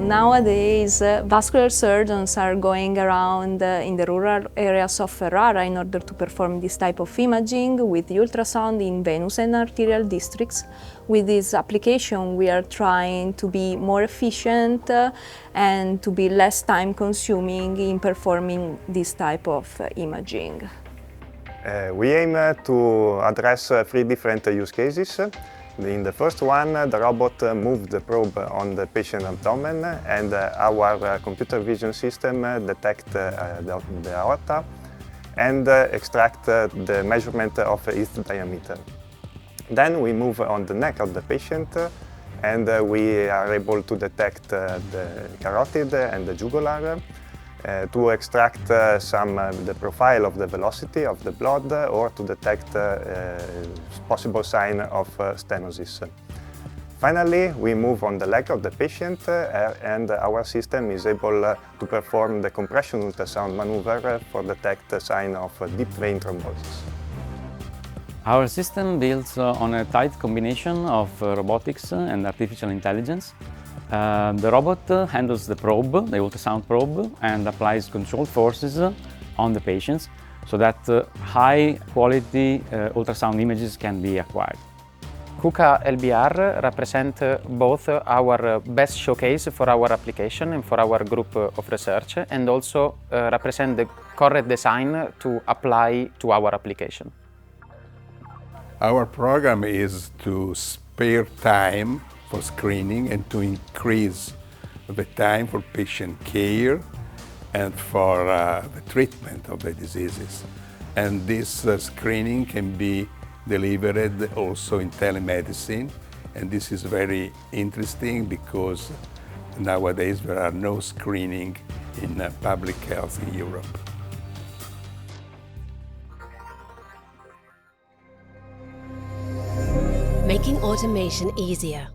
Nowadays, vascular surgeons are going around in the rural areas of Ferrara in order to perform this type of imaging with ultrasound in venous and arterial districts. With this application, we are trying to be more efficient and to be less time-consuming in performing this type of imaging. We aim to address three different use cases. In the first one, the robot moves the probe on the patient abdomen, and our computer vision system detects the aorta and extract the measurement of its diameter. Then we move on the neck of the patient, and we are able to detect the carotid and the jugular to extract the profile of the velocity of the blood or to detect possible sign of stenosis. Finally, we move on the leg of the patient and our system is able to perform the compression ultrasound maneuver for detect a sign of deep vein thrombosis. Our system builds on a tight combination of robotics and artificial intelligence. The robot handles the probe, the ultrasound probe, and applies controlled forces on the patients so that high-quality ultrasound images can be acquired. KUKA LBR represent both our best showcase for our application and for our group of research, and also represent the correct design to apply to our application. Our program is to spare time for screening and to increase the time for patient care and for the treatment of the diseases. And this screening can be delivered also in telemedicine, and this is very interesting because nowadays there are no screening in public health in Europe. Making automation easier.